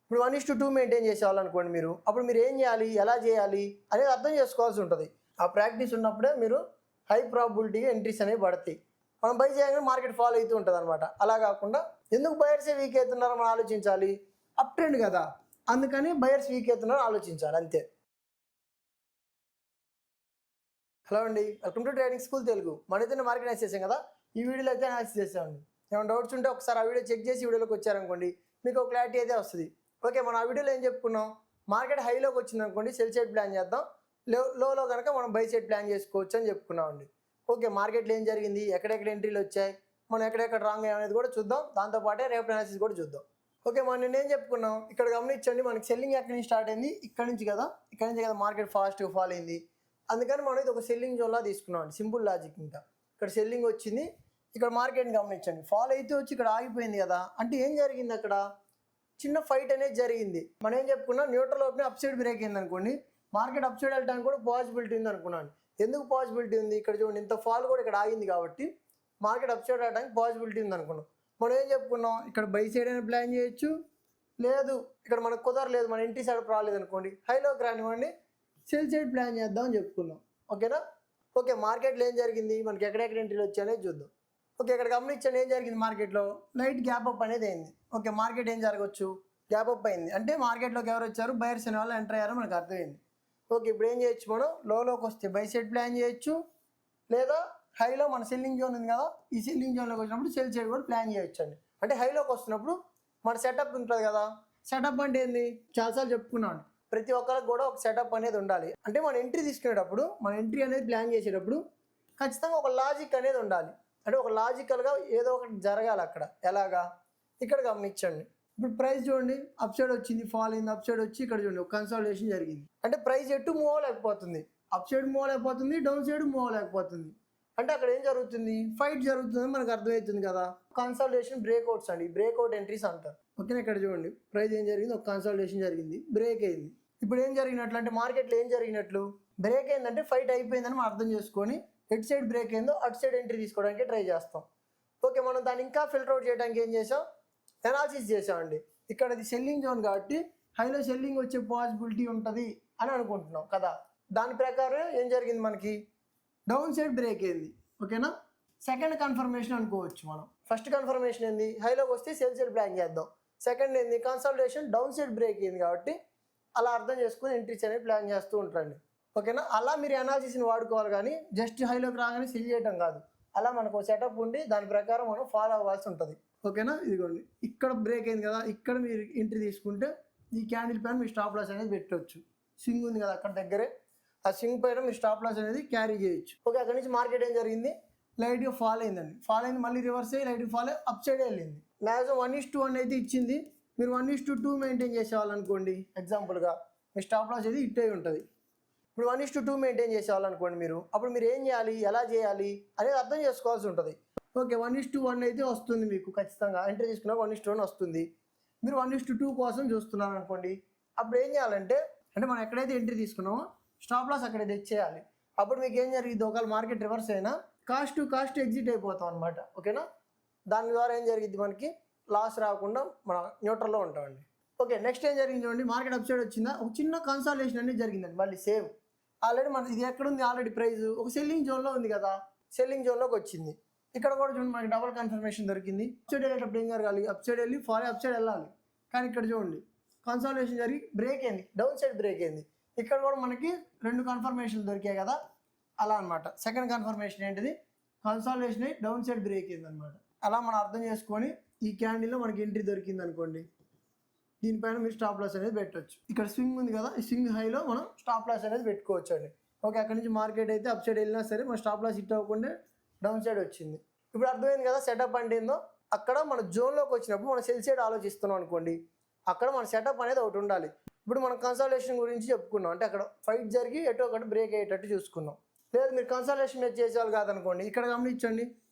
ఇప్పుడు 1:2 మెయింటైన్ చేసేవాళ్ళనుకోండి మీరు, అప్పుడు మీరు ఏం చేయాలి, ఎలా చేయాలి అనేది అర్థం చేసుకోవాల్సి ఉంటుంది. ఆ ప్రాక్టీస్ ఉన్నప్పుడే మీరు హై ప్రాబిలిటీగా ఎంట్రీస్ అనేవి పడతాయి. మనం బై చేయగానే మార్కెట్ ఫాలో అవుతూ ఉంటుంది అనమాట. అలా కాకుండా ఎందుకు బయర్సే వీక్ అవుతున్నారో మనం ఆలోచించాలి. అప్ ట్రెండ్ కదా, అందుకని బయర్స్ వీక్ అవుతున్నారో ఆలోచించాలి అంతే. హలో అండి, welcome to trading school Telugu. మనైతే మార్కెట్ అనాలిసిస్ చేసాం కదా, ఈ వీడియోలో అయితే అనాలిసిస్ చేసామండి. ఏమైనా డౌట్స్ ఉంటే ఒకసారి ఆ వీడియో చెక్ చేసి వీడియోలోకి వచ్చారనుకోండి, మీకు క్లారిటీ అయితే వస్తుంది. ఓకే, మనం ఆ వీడియోలో ఏం చెప్పుకున్నాం, మార్కెట్ హైలోకి వచ్చింది అనుకోండి సెల్ సైడ్ ప్లాన్ చేద్దాం, లోలో కనుక మనం బై సైడ్ ప్లాన్ చేసుకోవచ్చు అని చెప్పుకున్నామండి. ఓకే, మార్కెట్లో ఏం జరిగింది, ఎక్కడెక్కడ ఎంట్రీలు వచ్చాయి, మనం ఎక్కడెక్కడ రాంగ్ అయ్యామనేది కూడా చూద్దాం. దాంతోపాటే రేపు అనాలిసిస్ కూడా చూద్దాం. ఓకే, మనం నేను ఏం చెప్పుకున్నాం, ఇక్కడ గమనించండి, మనకి సెల్లింగ్ ఎక్కడి నుంచి స్టార్ట్ అయింది, ఇక్కడ నుంచి కదా మార్కెట్ ఫాస్ట్గా ఫాల్ అయింది. అందుకని మనం ఇది ఒక సెల్లింగ్ జోన్లా తీసుకున్నాం అండి, సింపుల్ లాజిక్. ఇంకా ఇక్కడ సెల్లింగ్ వచ్చింది, ఇక్కడ మార్కెట్ని గమనించండి, ఫాల్ అయితే వచ్చి ఇక్కడ ఆగిపోయింది కదా, అంటే ఏం జరిగింది, అక్కడ చిన్న ఫైట్ అనేది జరిగింది. మనం ఏం చెప్పుకున్నాం, neutral open up side break అయింది అనుకోండి, మార్కెట్ అప్ సైడ్ వెళ్ళడానికి కూడా పాసిబిలిటీ ఉంది అనుకున్నాను. ఎందుకు పాసిబిలిటీ ఉంది, ఇక్కడ చూడండి ఇంత ఫాల్ కూడా ఇక్కడ ఆగింది కాబట్టి మార్కెట్ అప్ సైడ్ వెళ్ళడానికి పాసిబిలిటీ ఉంది అనుకున్నాం. మనం ఏం చెప్పుకున్నాం, ఇక్కడ బై సైడ్ అయినా ప్లాన్ చేయొచ్చు, లేదు ఇక్కడ మనకు కుదరలేదు, మన ఇంటి సైడ్ రాలేదు అనుకోండి, హైలోకి రానివ్వండి సెల్ సైడ్ ప్లాన్ చేద్దాం అని చెప్పుకున్నాం. ఓకేనా. ఓకే, మార్కెట్లో ఏం జరిగింది, మనకి ఎక్కడెక్కడ ఎంట్రీలు వచ్చాయనేది చూద్దాం. ఓకే, ఇక్కడ గమనించండి ఏం జరిగింది, మార్కెట్లో లైట్ గ్యాప్ అప్ అనేది అయింది. ఓకే, మార్కెట్ ఏం జరగవచ్చు, గ్యాప్ అప్ అయింది అంటే మార్కెట్లోకి ఎవరు వచ్చారు, బయర్స్ అనే వాళ్ళు ఎంటర్ అయ్యారో మనకు అర్థమైంది. ఓకే, ఇప్పుడు ఏం చేయొచ్చు, మనం లోకి వస్తే బై సైడ్ ప్లాన్ చేయొచ్చు, లేదా హైలో మన సెల్లింగ్ జోన్ ఉంది కదా, ఈ సెల్లింగ్ జోన్లోకి వచ్చినప్పుడు సెల్ సైడ్ కూడా ప్లాన్ చేయొచ్చు అండి. అంటే హైలోకి వస్తున్నప్పుడు మన సెటప్ ఉంటుంది కదా, సెటప్ అంటే ఏంది, చాలాసార్లు చెప్పుకున్నాను, ప్రతి ఒక్కరికి కూడా ఒక సెటప్ అనేది ఉండాలి. అంటే మన ఎంట్రీ తీసుకునేటప్పుడు, మన ఎంట్రీ అనేది ప్లాన్ చేసేటప్పుడు ఖచ్చితంగా ఒక లాజిక్ అనేది ఉండాలి. అంటే ఒక లాజికల్గా ఏదో ఒకటి జరగాలి అక్కడ. ఎలాగా, ఇక్కడ గమనించండి, ఇప్పుడు ప్రైస్ చూడండి అప్ సైడ్ వచ్చింది, ఫాల్ అయింది, అప్ సైడ్ వచ్చి ఇక్కడ చూడండి ఒక కన్సాలిడేషన్ జరిగింది. అంటే ప్రైస్ ఎటు మూవ్ అవ్వలేకపోతుంది, అప్ సైడ్ మూవ్ అవ్వలేకపోతుంది, డౌన్ సైడ్ మూవ్ అవ్వలేకపోతుంది. అంటే అక్కడ ఏం జరుగుతుంది, ఫైట్ జరుగుతుంది మనకు అర్థమవుతుంది కదా. కన్సాలిడేషన్ బ్రేక్అవుట్స్ అండి, బ్రేక్అవుట్ ఎంట్రీస్ అంటారు. ఓకేనా, ఇక్కడ చూడండి ప్రైస్ ఏం జరిగింది, ఒక కన్సాలిడేషన్ జరిగింది, బ్రేక్ అయింది. ఇప్పుడు ఏం జరిగినట్లు అంటే మార్కెట్లో ఏం జరిగినట్లు, బ్రేక్ అయిందంటే ఫైట్ అయిపోయిందని మనం అర్థం చేసుకొని ఎటు సైడ్ బ్రేక్ అయిందో అటు సైడ్ ఎంట్రీ తీసుకోవడానికి ట్రై చేస్తాం. ఓకే, మనం దాన్ని ఇంకా ఫిల్టర్ అవుట్ చేయడానికి ఏం చేసాం, ఎనాలిసిస్ చేసామండి. ఇక్కడ అది సెల్లింగ్ జోన్ కాబట్టి హైలో సెల్లింగ్ వచ్చే పాసిబిలిటీ ఉంటుంది అని అనుకుంటున్నాం కదా. దాని ప్రకారం ఏం జరిగింది, మనకి డౌన్ సైడ్ బ్రేక్ అయింది. ఓకేనా, సెకండ్ కన్ఫర్మేషన్ అనుకోవచ్చు మనం. ఫస్ట్ కన్ఫర్మేషన్ ఏంది, హైలోకి వస్తే సెల్ సైడ్ ప్లాన్ చేద్దాం. సెకండ్ ఏంది, కన్సల్టేషన్ డౌన్ సైడ్ బ్రేక్ అయింది కాబట్టి అలా అర్థం చేసుకుని ఎంట్రీస్ అనేది ప్లాన్ చేస్తూ ఉంటారండి. ఓకేనా, అలా మీరు అనాలిసిస్ని వాడుకోవాలి, కానీ జస్ట్ హైలోకి రాగానే సెల్ చేయడం కాదు. అలా మనకు సెటప్ ఉండి దాని ప్రకారం మనం ఫాలో అవ్వాల్సి ఉంటుంది. ఓకేనా, ఇదిగోండి ఇక్కడ బ్రేక్ అయింది కదా, ఇక్కడ మీరు ఎంట్రీ తీసుకుంటే ఈ క్యాండిల్ పైన మీరు స్టాప్ లాస్ అనేది పెట్టవచ్చు. స్వింగ్ ఉంది కదా అక్కడ దగ్గరే, ఆ స్వింగ్ పైన మీరు స్టాప్ లాస్ అనేది క్యారీ చేయొచ్చు. ఓకే, అక్కడ నుంచి మార్కెట్ ఏం జరిగింది, లైట్గా ఫాల్ అయిందండి, ఫాల్ అయింది, మళ్ళీ రివర్స్ అయ్యి లైట్గా ఫాల్ అయ్యి అప్ సైడ్ వెళ్ళింది. మ్యాక్సిమం 1:1 అయితే ఇచ్చింది, మీరు 1:2 మెయింటైన్ చేసేవాళ్ళనుకోండి, ఎగ్జాంపుల్గా మీ స్టాప్ లాస్ అనేది హిట్ అయి ఉంటుంది. ఇప్పుడు 1:2 మెయింటైన్ చేసేవాళ్ళనుకోండి మీరు, అప్పుడు మీరు ఏం చేయాలి, ఎలా చేయాలి అనేది అర్థం చేసుకోవాల్సి ఉంటుంది. ఓకే, 1:1 అయితే వస్తుంది మీకు ఖచ్చితంగా, ఎంట్రీ తీసుకున్నా 1:1 వస్తుంది. మీరు 1:2 కోసం చూస్తున్నారు అనుకోండి, అప్పుడు ఏం చేయాలంటే, అంటే మనం ఎక్కడైతే ఎంట్రీ తీసుకున్నామో స్టాప్ లాస్ అక్కడ తెచ్చేయాలి. అప్పుడు మీకు ఏం జరిగింది, ఒకవేళ మార్కెట్ రివర్స్ అయినా కాస్ట్ టు కాస్ట్ ఎగ్జిట్ అయిపోతాం అనమాట. ఓకేనా, దాని ద్వారా ఏం జరిగింది, మనకి లాస్ రాకుండా మన న్యూట్రల్లో ఉంటామండి. ఓకే, నెక్స్ట్ ఏం జరిగింది చూడండి, మార్కెట్ అప్ సైడ్ వచ్చిందా, ఒక చిన్న కన్సాలిడేషన్ అనేది జరిగిందండి. మళ్ళీ సేమ్ ఆల్రెడీ మన ఇది ఎక్కడుంది, ఆల్రెడీ ప్రైస్ ఒక సెల్లింగ్ జోన్లో ఉంది కదా, సెల్లింగ్ జోన్లోకి వచ్చింది. ఇక్కడ కూడా చూడండి మనకి డబుల్ కన్ఫర్మేషన్ దొరికింది. అప్ సైడ్ వెళ్ళేటప్పుడు ఏం జరగాలి, అప్ సైడ్ వెళ్ళి ఫాల్ అప్ సైడ్ వెళ్ళాలి, కానీ ఇక్కడ చూడండి కన్సాలిడేషన్ జరిగి బ్రేక్ అయింది, డౌన్ సైడ్ బ్రేక్ అయింది. ఇక్కడ కూడా మనకి 2 కన్ఫర్మేషన్లు దొరికాయి కదా, అలా అనమాట. సెకండ్ కన్ఫర్మేషన్ ఏంటిది, కన్సాలిడేషన్ అయ్యి డౌన్ సైడ్ బ్రేక్ అయింది అనమాట. అలా మనం అర్థం చేసుకొని ఈ క్యాండిల్లో మనకి ఎంట్రీ దొరికింది అనుకోండి, దీనిపైన మీరు స్టాప్ లాస్ అనేది పెట్టవచ్చు. ఇక్కడ స్వింగ్ ఉంది కదా, ఈ స్వింగ్ హైలో మనం స్టాప్ లాస్ అనేది పెట్టుకోవచ్చు అండి. ఓకే, అక్కడ నుంచి మార్కెట్ అయితే అప్ సైడ్ వెళ్ళినా సరే మన స్టాప్ లాస్ హిట్ అవ్వకుండా డౌన్ సైడ్ వచ్చింది. ఇప్పుడు అర్థమైంది కదా సెటప్ అంటే ఏందో. అక్కడ మన జోన్లోకి వచ్చినప్పుడు మనం సెల్ సైడ్ ఆలోచిస్తున్నాం అనుకోండి, అక్కడ మన సెటప్ అనేది ఒకటి ఉండాలి. ఇప్పుడు మనం కన్సల్టేషన్ గురించి చెప్పుకున్నాం, అంటే అక్కడ ఫైట్ జరిగి ఎటో ఒకటి బ్రేక్ అయ్యేటట్టు చూసుకున్నాం. లేదు మీరు కన్సల్టేషన్ మీద చేసేవాళ్ళు కాదనుకోండి, ఇక్కడ గమనించండి,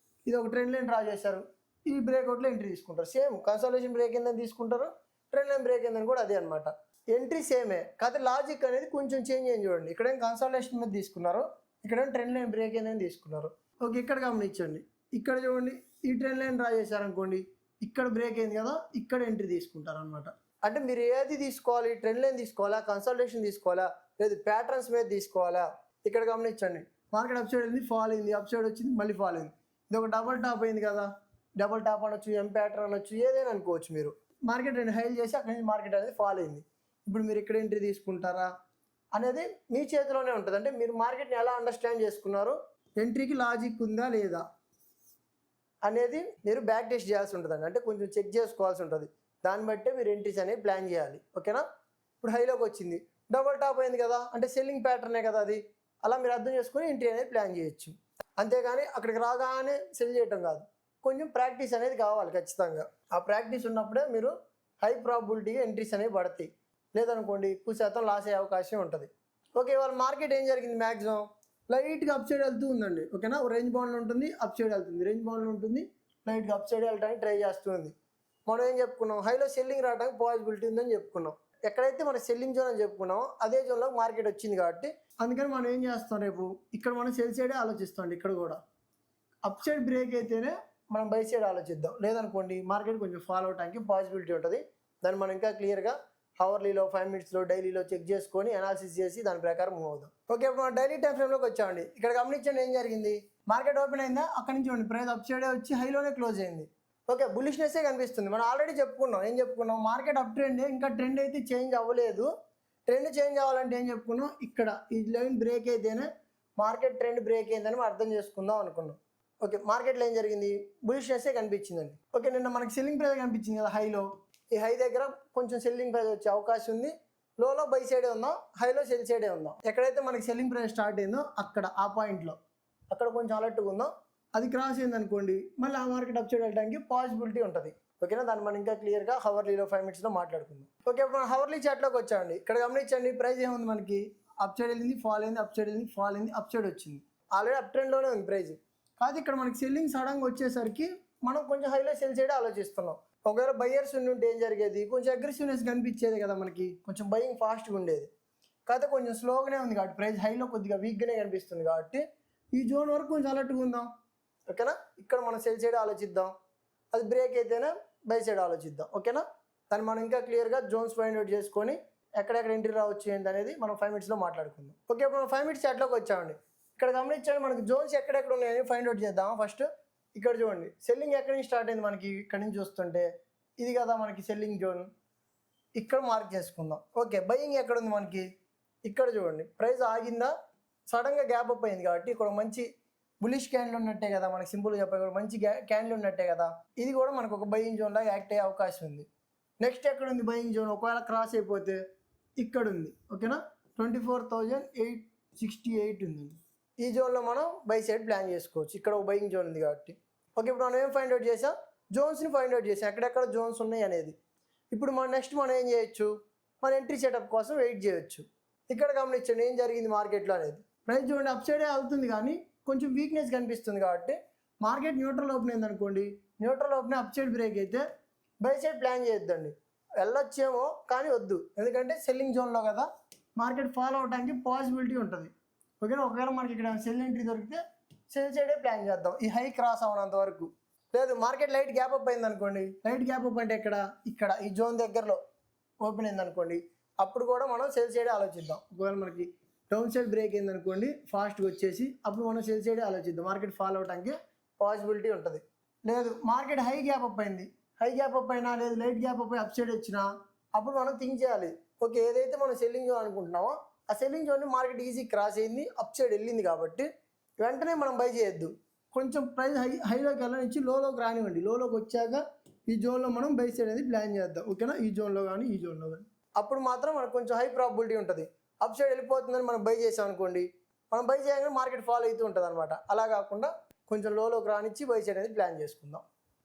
ఇది ఒక ట్రెండ్ లైన్ డ్రా చేశారు, ఈ బ్రేక్అవుట్లో ఎంట్రీ తీసుకుంటారు. సేమ్ కన్సల్టేషన్ బ్రేక్ అయిందని తీసుకుంటారు, ట్రెండ్ లైన్ బ్రేక్ అయిందని కూడా అదే అనమాట. ఎంట్రీ సేమే, కాకపోతే లాజిక్ అనేది కొంచెం చేంజ్ అయింది చూడండి. ఇక్కడేం కన్సల్టేషన్ మీద తీసుకున్నారు, ఇక్కడేం ట్రెండ్ లైన్ బ్రేక్ అయిందని తీసుకున్నారు. ఓకే, ఇక్కడ గమనించండి, ఇక్కడ చూడండి ఈ ట్రెండ్ లైన్ డ్రా చేశారనుకోండి, ఇక్కడ బ్రేక్ అయింది కదా, ఇక్కడ ఎంట్రీ తీసుకుంటారు అనమాట. అంటే మీరు ఏది తీసుకోవాలి, ట్రెండ్ లైన్ తీసుకోవాలా, కన్సల్టేషన్ తీసుకోవాలా, లేదు ప్యాటర్న్స్ మీద తీసుకోవాలా? ఇక్కడ గమనించండి, మార్కెట్ అప్ సైడ్ వెళ్ళి ఫాల్ అయింది, అప్ సైడ్ వచ్చింది, మళ్ళీ ఫాల్ అయింది. ఇది ఒక డబుల్ టాప్ అయింది కదా, డబుల్ టాప్ అనొచ్చు, ఎం ప్యాటర్న్ అనొచ్చు, ఏదైనా అనుకోవచ్చు మీరు. మార్కెట్ రెండు హైల్ చేసి అక్కడి నుంచి మార్కెట్ అనేది ఫాల్ అయింది. ఇప్పుడు మీరు ఇక్కడ ఎంట్రీ తీసుకుంటారా అనేది మీ చేతిలోనే ఉంటుంది. అంటే మీరు మార్కెట్ని ఎలా అండర్స్టాండ్ చేసుకున్నారు, ఎంట్రీకి లాజిక్ ఉందా లేదా అనేది మీరు బ్యాక్ టెస్ట్ చేయాల్సి ఉంటుందండి. అంటే కొంచెం చెక్ చేసుకోవాల్సి ఉంటుంది. దాన్ని బట్టే మీరు ఎంట్రీస్ అనేవి ప్లాన్ చేయాలి. ఓకేనా? ఇప్పుడు హైలోకి వచ్చింది, డబుల్ టాప్ అయింది కదా, అంటే సెల్లింగ్ ప్యాటర్నే కదా అది. అలా మీరు అర్థం చేసుకొని ఎంట్రీ అనేది ప్లాన్ చేయొచ్చు. అంతేగాని అక్కడికి రాగానే సెల్ చేయటం కాదు. కొంచెం ప్రాక్టీస్ అనేది కావాలి ఖచ్చితంగా. ఆ ప్రాక్టీస్ ఉన్నప్పుడే మీరు హై ప్రాబిలిటీగా ఎంట్రీస్ అనేవి పడతాయి. లేదనుకోండి ఎక్కువ శాతం లాస్ అయ్యే అవకాశం ఉంటుంది. ఓకే, ఇవాళ మార్కెట్ ఏం జరిగింది, మ్యాక్సిమం లైట్గా అప్ సైడ్ వెళ్తూ ఉందండి. ఓకేనా? రేంజ్ బౌండ్లో ఉంటుంది, అప్ సైడ్ వెళ్తుంది, రేంజ్ బౌండ్లో ఉంటుంది, లైట్గా అప్ సైడ్ వెళ్ళడానికి ట్రై చేస్తుంది. మనం ఏం చెప్పుకున్నాం, హైలో సెల్లింగ్ రావడానికి పాసిబిలిటీ ఉందని చెప్పుకున్నాం. ఎక్కడైతే మనం సెల్లింగ్ జోన్ అని చెప్పుకున్నామో అదే జోన్లో మార్కెట్ వచ్చింది కాబట్టి అందుకని మనం ఏం చేస్తాం, రేపు ఇక్కడ మనం సెల్ సైడే ఆలోచిస్తాం. ఇక్కడ కూడా అప్ సైడ్ బ్రేక్ అయితేనే మనం బై సైడ్ ఆలోచిద్దాం. లేదనుకోండి మార్కెట్ కొంచెం ఫాలో అవడానికి పాసిబిలిటీ ఉంటుంది. దాన్ని మనం ఇంకా క్లియర్గా అవర్లీలో, 5 మినిట్స్లో, డైలీలో చెక్ చేసుకొని అనాలిసిస్ చేసి దాని ప్రకారం మూవ్ అవుదాం. ఓకే, ఇప్పుడు మనం డైలీ టైం ఫ్రేమ్లోకి వచ్చామండి. ఇక్కడ గమనించండి ఏం జరిగింది, మార్కెట్ ఓపెన్ అయిందా, అక్కడి నుంచి చూడండి ప్రైస్ అప్ సైడే వచ్చి హైలోనే క్లోజ్ అయింది. ఓకే, బులిష్నెస్సే కనిపిస్తుంది. మనం ఆల్రెడీ చెప్పుకున్నాం, ఏం చెప్పుకున్నాం, మార్కెట్ అప్ ట్రెండ్, ఇంకా ట్రెండ్ అయితే చేంజ్ అవ్వలేదు. ట్రెండ్ చేంజ్ అవ్వాలంటే ఏం చెప్పుకున్నాం, ఇక్కడ ఈ లైన్ బ్రేక్ అయితేనే మార్కెట్ ట్రెండ్ బ్రేక్ అయిందని మనం అర్థం చేసుకుందాం అనుకున్నాం. ఓకే, మార్కెట్లో ఏం జరిగింది, బులిష్నెస్సే కనిపించిందండి. ఓకే, నిన్న మనకి సెల్లింగ్ ప్రైస్ కనిపించింది కదా హైలో, ఈ హై దగ్గర కొంచెం సెల్లింగ్ ప్రైస్ వచ్చే అవకాశం ఉంది. లోలో బై సైడే ఉందాం, హైలో సెల్ సైడే ఉందాం. ఎక్కడైతే మనకి సెల్లింగ్ ప్రైస్ స్టార్ట్ అయిందో అక్కడ ఆ పాయింట్లో అక్కడ కొంచెం అలర్ట్గా ఉందాం. అది క్రాస్ అయింది అనుకోండి, మళ్ళీ ఆ మార్కెట్ అప్ సైడ్ వెళ్ళడానికి పాసిబిలిటీ ఉంటుంది. ఓకేనా? దాన్ని మనం ఇంకా క్లియర్గా హవర్లీలో 5 మినిట్స్లో మాట్లాడుకుందాం. ఓకే, ఇప్పుడు మనం హవర్లీ చార్ట్లోకి వచ్చామండి. ఇక్కడ గమనించండి, ప్రైస్ ఏముంది మనకి, అప్ సైడ్ వెళ్ళింది, ఫాల్ అయింది, అప్ సైడ్ వెళ్ళింది, ఫాల్ అయింది, అప్ సైడ్ వచ్చింది. ఆల్రెడీ అప్ ట్రెండ్లోనే ఉంది ప్రైస్. కాదు ఇక్కడ మనకి సెల్లింగ్ సడన్గా వచ్చేసరికి మనం కొంచెం హైలో సెల్ సైడే ఆలోచిస్తున్నాం. ఒకవేళ బయ్యర్స్ ఉంటే ఏం జరిగేది, కొంచెం అగ్రెసివ్నెస్ కనిపించేది కదా మనకి, కొంచెం బయింగ్ ఫాస్ట్గా ఉండేది. కాకపోతే కొంచెం స్లోగానే ఉంది కాబట్టి ప్రైస్ హైలో కొద్దిగా వీక్గానే కనిపిస్తుంది కాబట్టి ఈ జోన్ వరకు కొంచెం అలర్ట్గా ఉందాం. ఓకేనా? ఇక్కడ మనం సెల్ సైడ్ ఆలోచిద్దాం, అది బ్రేక్ అయితేనే బై సైడ్ ఆలోచిద్దాం. ఓకేనా? దాన్ని మనం ఇంకా క్లియర్గా జోన్స్ ఫైండ్ అవుట్ చేసుకొని ఎక్కడెక్కడ ఎంట్రీ రావచ్చు ఏంటి అనేది మనం 5 మినిట్స్లో మాట్లాడుకుందాం. ఓకే, ఇప్పుడు మనం 5 మినిట్స్ చాట్లోకి వచ్చామండి. ఇక్కడ గమనించండి, మనకి జోన్స్ ఎక్కడెక్కడ ఉన్నాయని ఫైండ్ అవుట్ చేద్దాం. ఫస్ట్ ఇక్కడ చూడండి, సెల్లింగ్ ఎక్కడి నుంచి స్టార్ట్ అయింది మనకి, ఇక్కడ నుంచి చూస్తుంటే ఇది కదా మనకి సెల్లింగ్ జోన్, ఇక్కడ మార్క్ చేసుకుందాం. ఓకే, బయింగ్ ఎక్కడ ఉంది మనకి, ఇక్కడ చూడండి, ప్రైస్ ఆగిందా, సడన్గా గ్యాప్ అప్ అయింది కాబట్టి ఇక్కడ మంచి బులిష్ క్యాండిల్ ఉన్నట్టే కదా, మనకి సింపుల్గా చెప్పాలి, మంచి క్యాండిల్ ఉన్నట్టే కదా. ఇది కూడా మనకు ఒక బయింగ్ జోన్ లాగా యాక్ట్ అయ్యే అవకాశం ఉంది. నెక్స్ట్ ఎక్కడ ఉంది బయింగ్ జోన్, ఒకవేళ క్రాస్ అయిపోతే ఇక్కడ ఉంది. ఓకేనా? 24,868 ఉంది. ఈ జోన్లో మనం బై సైడ్ ప్లాన్ చేసుకోవచ్చు. ఇక్కడ ఒక బయింగ్ జోన్ ఉంది కాబట్టి. ఓకే, ఇప్పుడు మనం ఏం ఫైండ్ అవుట్ చేసాం, జోన్స్ని ఫైండ్ అవుట్ చేసాం, ఎక్కడెక్కడ జోన్స్ ఉన్నాయి అనేది. ఇప్పుడు నెక్స్ట్ మనం ఏం చేయొచ్చు, మన ఎంట్రీ సెటప్ కోసం వెయిట్ చేయొచ్చు. ఇక్కడ గమనించండి ఏం జరిగింది మార్కెట్లో అనేది. ప్రైస్ చూడండి అప్ సైడే అవుతుంది కానీ కొంచెం వీక్నెస్ కనిపిస్తుంది కాబట్టి మార్కెట్ న్యూట్రల్ ఓపెన్ అయింది అనుకోండి, neutral open up side break అయితే బై సైడ్ ప్లాన్ చేయొద్దండి. వెళ్ళొచ్చేమో కానీ వద్దు, ఎందుకంటే సెల్లింగ్ జోన్లో కదా, మార్కెట్ ఫాలో అవడానికి పాసిబిలిటీ ఉంటుంది. ఓకేనా? ఒకవేళ మనకి ఇక్కడ సెల్ ఎంట్రీ దొరికితే సెల్ సైడే ప్లాన్ చేద్దాం ఈ హై క్రాస్ అవనంత వరకు. లేదు మార్కెట్ లైట్ గ్యాప్ అప్ అయింది అనుకోండి, లైట్ గ్యాప్ అప్ అంటే ఇక్కడ ఈ జోన్ దగ్గరలో ఓపెన్ అయింది అనుకోండి, అప్పుడు కూడా మనం సెల్ సైడే ఆలోచిద్దాం. ఒకవేళ మనకి డౌన్ సైడ్ బ్రేక్ అయింది అనుకోండి ఫాస్ట్గా వచ్చేసి, అప్పుడు మనం సెల్ సైడే ఆలోచిద్దాం, మార్కెట్ ఫాలో అవడానికి పాసిబిలిటీ ఉంటుంది. లేదు మార్కెట్ హై గ్యాప్ అప్ అయింది, హై గ్యాప్ అప్ అయినా లేదు లైట్ గ్యాప్ అప్ అయి అప్ సైడ్ వచ్చినా, అప్పుడు మనం థింక్ చేయాలి, ఓకే ఏదైతే మనం సెల్లింగ్ జోన్ అనుకుంటున్నామో ఆ సెల్లింగ్ జోన్ని మార్కెట్ ఈజీ క్రాస్ అయింది, అప్ సైడ్ వెళ్ళింది కాబట్టి వెంటనే మనం బై చేయొద్దు. కొంచెం ప్రైస్ హైలోకి వెళ్ళనిచ్చి లోలోకి రానివ్వండి, లోలోకి వచ్చాక ఈ జోన్లో మనం బై సైడ్ అనేది ప్లాన్ చేద్దాం. ఓకేనా? ఈ జోన్లో కానీ ఈ జోన్లో కానీ, అప్పుడు మాత్రం మనకు కొంచెం హై ప్రాబిలిటీ ఉంటుంది. అప్ సైడ్ వెళ్ళిపోతుందని మనం బై చేసాం అనుకోండి, మనం బై చేయగానే మార్కెట్ ఫాలో అవుతూ ఉంటుంది అనమాట. అలా కాకుండా కొంచెం లోలోకి రానిచ్చి బై సైడ్ అనేది ప్లాన్ చేసుకుందాం.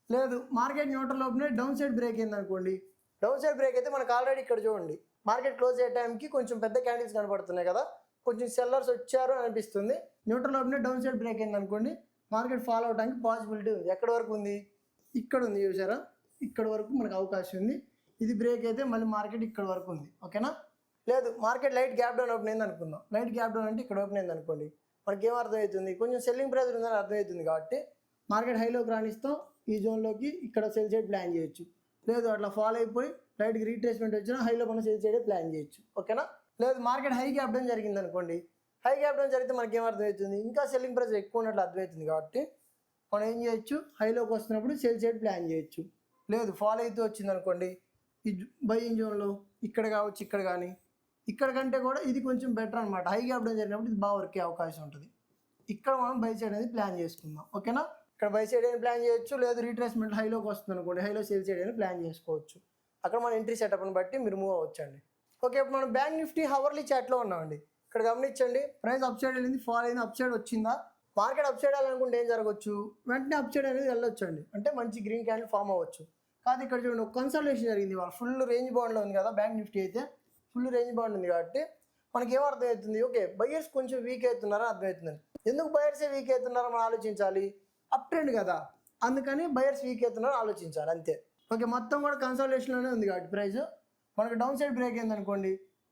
లేదు market neutral open down side break అయింది అనుకోండి, డౌన్ సైడ్ బ్రేక్ అయితే మనకు ఆల్రెడీ ఇక్కడ చూడండి మార్కెట్ క్లోజ్ అయ్యే టైంకి కొంచెం పెద్ద క్యాండిల్స్ కనబడుతున్నాయి కదా, కొంచెం సెల్లర్స్ వచ్చారు అని అనిపిస్తుంది. Neutral open down side break అయింది అనుకోండి, మార్కెట్ ఫాలో అవడానికి పాసిబిలిటీ ఉంది. ఎక్కడ వరకు ఉంది, ఇక్కడ ఉంది చూసారా, ఇక్కడ వరకు మనకు అవకాశం ఉంది. ఇది బ్రేక్ అయితే మళ్ళీ మార్కెట్ ఇక్కడ వరకు ఉంది. ఓకేనా? లేదు market light gap down open అయింది అనుకుందాం, లైట్ గ్యాప్ డౌన్ అంటే ఇక్కడ ఓపెన్ అయింది అనుకోండి, మనకి ఏం అర్థమవుతుంది, కొంచెం సెల్లింగ్ ప్రెజర్ ఉందని అర్థమవుతుంది కాబట్టి మార్కెట్ హైలోకి రాణిస్తాం, ఈ జోన్లోకి ఇక్కడ సెల్ సైడ్ ప్లాన్ చేయొచ్చు. లేదు అట్లా ఫాలో అయిపోయి లైట్గా రీట్రేస్మెంట్ వచ్చినా హైలో మనం సేల్ చేయడం ప్లాన్ చేయొచ్చు. ఓకేనా. లేదు మార్కెట్ హై గ్యాప్ డౌన్ జరిగింది అనుకోండి, హై గ్యాప్ డౌన్ జరిగితే మనకి ఏమర్థమవుతుంది, ఇంకా సెల్లింగ్ ప్రైస్ ఎక్కువ ఉన్నట్లు అర్థమవుతుంది. కాబట్టి మనం ఏం చేయొచ్చు, హైలోకి వస్తున్నప్పుడు సేల్ చేయడం ప్లాన్ చేయొచ్చు. లేదు ఫాలో అవుతూ వచ్చింది అనుకోండి, ఈ బయింగ్ జోన్లో ఇక్కడ కావచ్చు, ఇక్కడ కానీ ఇక్కడ కంటే కూడా ఇది కొంచెం బెటర్ అనమాట. హై గ్యాప్ డౌన్ జరిగినప్పుడు ఇది బాగా వర్కే అవకాశం ఉంటుంది. ఇక్కడ మనం బై సైడ్ అనేది ప్లాన్ చేసుకుందాం. ఓకేనా. ఇక్కడ బై సైడ్ అయినా ప్లాన్ చేయొచ్చు, లేదు రీట్రేస్మెంట్ హైలోకి వస్తుంది అనుకోండి, హైలో సేల్ సైడ్ అయినా ప్లాన్ చేసుకోవచ్చు. అక్కడ మన ఎంట్రీ సెటప్ని బట్టి మీరు మూవ్ అవ్వచ్చండి. ఓకే, ఇప్పుడు మనం బ్యాంక్ నిఫ్టీ హవర్లీ చాట్లో ఉన్నామండి. ఇక్కడ గమనించండి, ప్రైస్ అప్ సైడ్ వెళ్ళింది, ఫాల్ అయింది, అప్ సైడ్ వచ్చిందా. మార్కెట్ అప్ సైడ్ వెళ్ళాలనుకుంటే ఏం జరగవచ్చు, వెంటనే అప్ సైడ్ అనేది వెళ్ళొచ్చు అండి, అంటే మంచి గ్రీన్ క్యాండిల్ ఫామ్ అవ్వచ్చు. కాదు ఇక్కడ చూడండి, ఒక కన్సల్టేషన్ జరిగింది, వాళ్ళు ఫుల్ రేంజ్ బాండ్లో ఉంది కదా, బ్యాంక్ నిఫ్టీ అయితే ఫుల్ రేంజ్ బాండ్ ఉంది. కాబట్టి మనకి ఏమర్థమవుతుంది, ఓకే బయర్స్ కొంచెం వీక్ అవుతున్నారని అర్థమవుతుందండి. ఎందుకు బయర్సే వీక్ అవుతున్నారో మనం ఆలోచించాలి, అప్ ట్రెండ్ కదా, అందుకని బయర్స్ వీక్ అవుతున్నారో ఆలోచించాలి అంతే. ఓకే, మొత్తం కూడా కన్సల్టేషన్లోనే ఉంది కాబట్టి ప్రైస్ మనకి డౌన్ సైడ్ బ్రేక్ అయిందనుకోండి,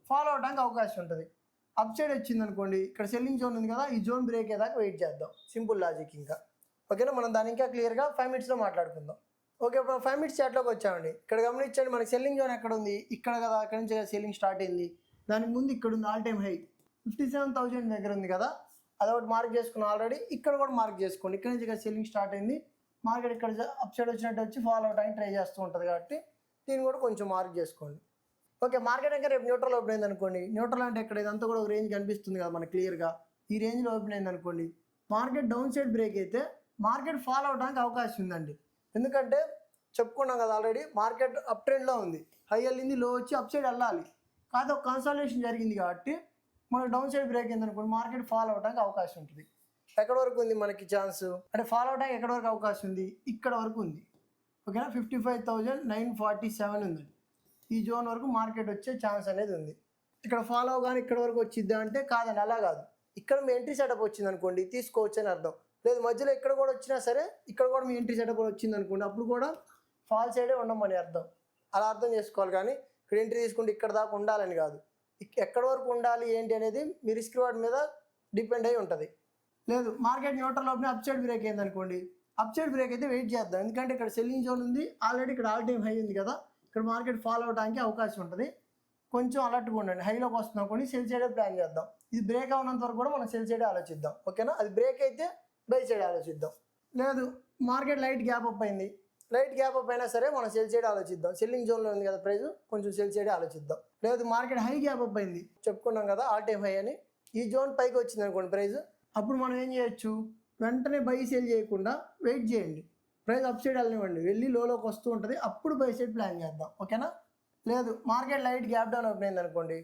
ఫాలో అవడానికి అవకాశం ఉంటుంది. అప్ సైడ్ వచ్చింది అనుకోండి, ఇక్కడ సెల్లింగ్ జోన్ ఉంది కదా, ఈ జోన్ బ్రేక్ అయ్యేదాకా వెయిట్ చేద్దాం, సింపుల్ లాజిక్. ఇంకా ఓకేనా, మనం దాన్ని ఇంకా క్లియర్గా 5 minutesలో మాట్లాడుకుందాం. ఓకే, ఇప్పుడు 5 minutes చాట్లోకి వచ్చామండి. ఇక్కడ గమనించండి, మనకి సెల్లింగ్ జోన్ ఎక్కడ ఉంది, ఇక్కడ కదా, అక్కడ నుంచి సెల్లింగ్ స్టార్ట్ అయింది. దానికి ముందు ఇక్కడ ఉంది ఆల్ టైమ్ హై 57,000 దగ్గర ఉంది కదా, అదొకటి మార్క్ చేసుకున్నాం ఆల్రెడీ. ఇక్కడ కూడా మార్క్ చేసుకోండి, ఇక్కడ నుంచి ఇక్కడ సెల్లింగ్ స్టార్ట్ అయింది. మార్కెట్ ఇక్కడ అప్ సైడ్ వచ్చినట్టు వచ్చి ఫాలో అవడానికి ట్రై చేస్తూ ఉంటుంది. కాబట్టి దీన్ని కూడా కొంచెం మార్క్ చేసుకోండి. ఓకే, మార్కెట్ ఇంకా రేపు న్యూట్రల్ ఓపెన్ అయింది అనుకోండి, న్యూట్రల్ అంటే ఇక్కడ ఇదంతా కూడా ఒక రేంజ్ కనిపిస్తుంది కదా మనకి క్లియర్గా, ఈ రేంజ్లో ఓపెన్ అయింది అనుకోండి, మార్కెట్ డౌన్ సైడ్ బ్రేక్ అయితే మార్కెట్ ఫాలో అవడానికి అవకాశం ఉందండి. ఎందుకంటే చెప్పుకున్నాం కదా ఆల్రెడీ, మార్కెట్ అప్ ట్రెండ్లో ఉంది, హై వెళ్ళింది, లో వచ్చి అప్ సైడ్ వెళ్ళాలి. కాదు ఒక కన్సల్టేషన్ జరిగింది కాబట్టి మనకు డౌన్ సైడ్ బ్రేక్ అయింది అనుకోండి, మార్కెట్ ఫాలో అవడానికి అవకాశం ఉంటుంది. ఎక్కడ వరకు ఉంది మనకి ఛాన్స్ అంటే ఫాలో అవడానికి ఎక్కడ వరకు అవకాశం ఉంది, ఇక్కడ వరకు ఉంది. ఓకేనా, 55,947 ఉందండి. ఈ జోన్ వరకు మార్కెట్ వచ్చే ఛాన్స్ అనేది ఉంది. ఇక్కడ ఫాలో అవగానే ఇక్కడ వరకు వచ్చిద్దా అంటే కాదండి, అలా కాదు. ఇక్కడ మీ ఎంట్రీ సెటప్ వచ్చింది అనుకోండి, తీసుకోవచ్చు అని అర్థం. లేదు మధ్యలో ఇక్కడ కూడా వచ్చినా సరే, ఇక్కడ కూడా మీ ఎంట్రీ సెటప్ వచ్చింది అనుకోండి, అప్పుడు కూడా ఫాల్ సైడే ఉండమని అర్థం. అలా అర్థం చేసుకోవాలి. కానీ ఇక్కడ ఎంట్రీ తీసుకుంటే ఇక్కడ దాకా ఉండాలని కాదు, ఎక్కడ వరకు ఉండాలి ఏంటి అనేది మీ రిస్క్ రివార్డ్ మీద డిపెండ్ అయి ఉంటుంది. లేదు market neutral open up side break అయింది అనుకోండి, అప్ సైడ్ బ్రేక్ అయితే వెయిట్ చేద్దాం. ఎందుకంటే ఇక్కడ సెల్లింగ్ జోన్ ఉంది ఆల్రెడీ, ఇక్కడ ఆల్ టైమ్ హై ఉంది కదా, ఇక్కడ మార్కెట్ ఫాలో అవడానికి అవకాశం ఉంటుంది. కొంచెం అలర్ట్గా ఉండండి, హైలోకి వస్తున్నాం కొన్ని సెల్ సైడే ప్లాన్ చేద్దాం. ఇది బ్రేక్ అవునంత వరకు కూడా మనం సెల్ సైడే ఆలోచిద్దాం. ఓకేనా, అది బ్రేక్ అయితే బై సైడ్ ఆలోచిద్దాం. లేదు మార్కెట్ లైట్ గ్యాప్ అప్ అయింది, లైట్ గ్యాప్ అప్ అయినా సరే మనం సెల్ సైడ్ ఆలోచిద్దాం. సెల్లింగ్ జోన్లో ఉంది కదా ప్రైస్, కొంచెం సెల్ సైడే ఆలోచిద్దాం. లేదు మార్కెట్ హై గ్యాప్ అప్ అయింది, చెప్పుకున్నాం కదా ఆల్ టైమ్ హై అని, ఈ జోన్ పైకి వచ్చింది అనుకోండి ప్రైస్, అప్పుడు మనం ఏం చేయొచ్చు, వెంటనే బై సేల్ చేయకుండా వెయిట్ చేయండి. ప్రైస్ అప్ సైడ్ వెళ్ళనివ్వండి, వెళ్ళి లోలోకి వస్తూ ఉంటుంది, అప్పుడు బై సైడ్ ప్లాన్ చేద్దాం. ఓకేనా. లేదు market light gap down open అయింది అనుకోండి,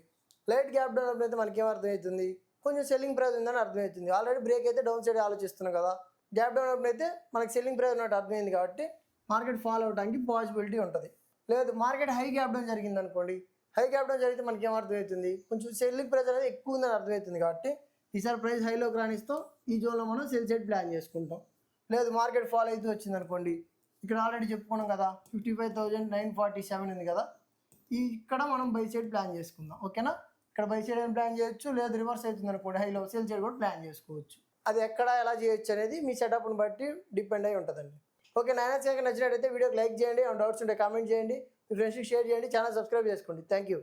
లైట్ గ్యాప్ డౌన్ ఓపెన్ అయితే మనకి ఏమర్థమవుతుంది, కొంచెం సెల్లింగ్ ప్రైస్ ఉందని అర్థమవుతుంది. ఆల్రెడీ బ్రేక్ అయితే డౌన్ సైడ్ ఆలోచిస్తున్నాం కదా, గ్యాప్ డౌన్ ఓపెన్ అయితే మనకి సెల్లింగ్ ప్రైస్ ఉన్నట్టు అర్థమైంది. కాబట్టి మార్కెట్ ఫాలో అవడానికి పాసిబిలిటీ ఉంటుంది. లేదు మార్కెట్ హై గ్యాప్ డౌన్ జరిగింది అనుకోండి, హై గ్యాప్ డౌన్ జరిగితే మనకి ఏమర్థమవుతుంది, కొంచెం సెల్లింగ్ ప్రైస్ అనేది ఎక్కువ ఉందని అర్థమవుతుంది. కాబట్టి ఈసారి ప్రైస్ హైలోకి రాణిస్తాం, ఈ జోన్లో మనం సెల్ సైడ్ ప్లాన్ చేసుకుంటాం. లేదు మార్కెట్ ఫాలో అయితే వచ్చింది అనుకోండి, ఇక్కడ ఆల్రెడీ చెప్పుకున్నాం కదా 55,947 ఉంది కదా, ఇక్కడ మనం బై సైడ్ ప్లాన్ చేసుకుందాం. ఓకేనా, ఇక్కడ బై సైడ్ ఏం ప్లాన్ చేయొచ్చు, లేదు రివర్స్ అవుతుంది అనుకోండి, హైలో సెల్ సైడ్ కూడా ప్లాన్ చేసుకోవచ్చు. అది ఎక్కడ ఎలా చేయొచ్చు అనేది మీ సెటప్ని బట్టి డిపెండ్ అయి ఉంటుందండి. ఓకే, నా నచ్చినట్లయితే వీడియోకి లైక్ చేయండి, డౌట్స్ ఉంటే కామెంట్ చేయండి, మీ ఫ్రెండ్స్కి షేర్ చేయండి, ఛానల్ సబ్స్క్రైబ్ చేసుకోండి. Thank you.